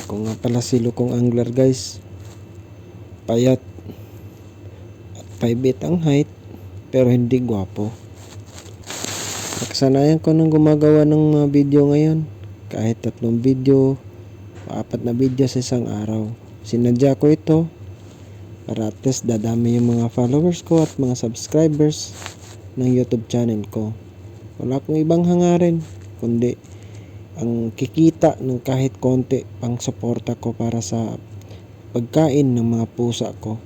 Ako nga pala si Lukong Angler guys. Payat at 5'8" ang height pero hindi gwapo. Nakasanayan ko nang gumagawa ng video ngayon. Kahit 3 video, 4 na video sa isang araw. Sinadya ko ito para at least dadami yung mga followers ko at mga subscribers ng YouTube channel ko. Wala akong ibang hangarin kundi ang kikita ng kahit konti pang suporta ko para sa pagkain ng mga pusa ko.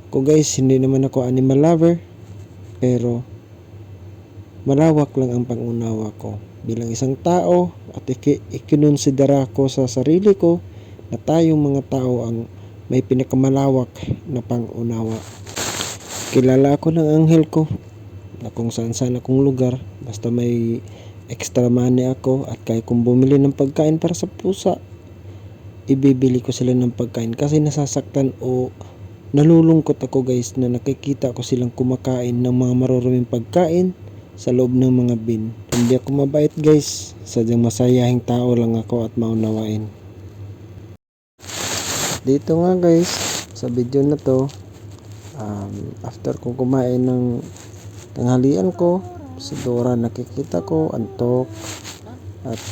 Ako guys, hindi naman ako animal lover, pero malawak lang ang pangunawa ko bilang isang tao at ikinonsidera ko sa sarili ko na tayong mga tao ang may pinakamalawak na pangunawa. Kilala ako ng anghel ko na kung saan akong lugar, basta may extra money ako at kaya kung bumili ng pagkain para sa pusa, ibibili ko sila ng pagkain kasi nasasaktan o nalulungkot ako guys na nakikita ko silang kumakain ng mga maruruming pagkain sa loob ng mga bin. Hindi ako mabait guys, sadyang masayahing tao lang ako at maunawain. Dito nga guys, sa video na to, after kong kumain ng tanghalian ko, si Dora nakikita ko antok at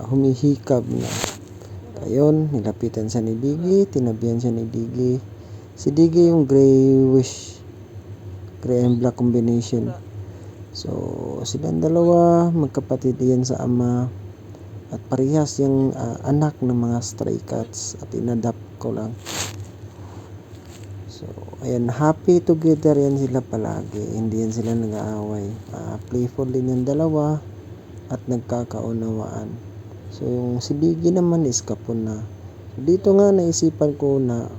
humihikab na. Ayun, nilapitan siya ni Diggy, tinabihan siya ni Diggy. Si Diggy yung gray and black combination. So silang dalawa magkapatid yan sa ama at parehas yung anak ng mga stray cats at inadapt ko lang. So ayan, happy together yan sila palagi, hindi yan sila nag-aaway. Playful din yung dalawa at nagkakaunawaan. So yung si Diggy naman is kapon na. Dito nga naisipan ko na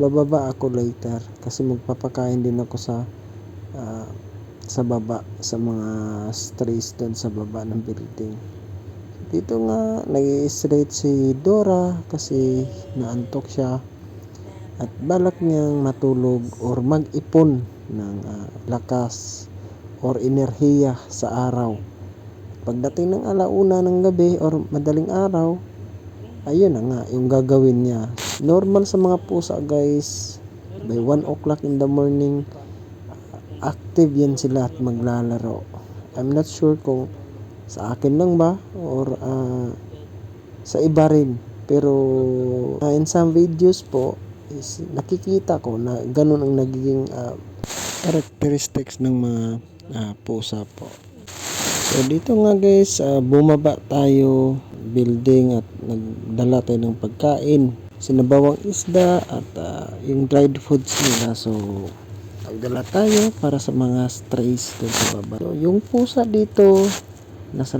bababa ako later kasi magpapakain din ako sa baba, sa mga strays doon sa baba ng building. Dito nga nag-i-straight si Dora kasi naantok siya at balak niyang matulog or mag-ipon ng lakas or enerhiya sa araw. Pagdating ng 1:00 ng gabi or madaling araw, ayun na nga yung gagawin niya. Normal sa mga pusa guys, by 1 o'clock in the morning, active yan sila at maglalaro. I'm not sure kung sa akin lang ba or sa iba rin. Pero in some videos po, is nakikita ko na ganun ang nagiging characteristics ng mga pusa po. So dito nga guys, bumaba tayo building at nagdala tayo ng pagkain, sinabawang isda at yung dried foods nila. So nagdala tayo para sa mga strays doon sa baba. So yung pusa dito nasa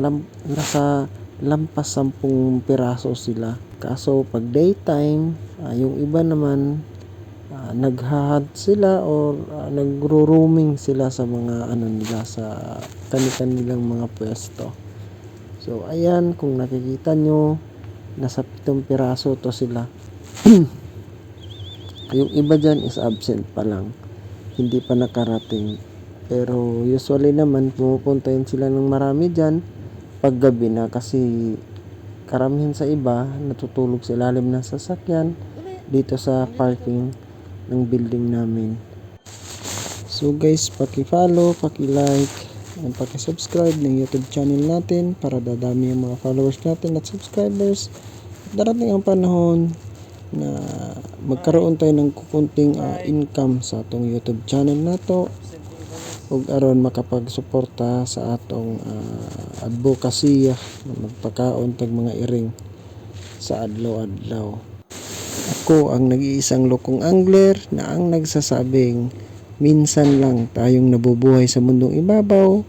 lampas 10 piraso sila. Kaso pag daytime, yung iba naman naghahunt sila or nagro-roaming sila sa mga nila sa kanilang mga pwesto. So ayan, kung nakikita nyo, nasa 7 piraso to sila. Yung iba dyan is absent pa lang, hindi pa nakarating. Pero usually naman pumupunta yun sila ng marami dyan paggabi na kasi karamihan sa iba natutulog sa ilalim ng sasakyan dito sa parking ng building namin. So guys, paki-follow, paki-like, at paki-subscribe ng YouTube channel natin para dadami yung mga followers natin at subscribers. Darating ang panahon na magkaroon tayo ng kukunting income sa atong YouTube channel nato ug aron makapagsuporta sa atong advocacy na magpakaon tag mga iring sa adlaw-adlaw. Ako ang nag-iisang Lukong Angler na ang nagsasabing minsan lang tayong nabubuhay sa mundong ibabaw.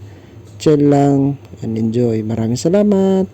Chill lang and enjoy. Maraming salamat.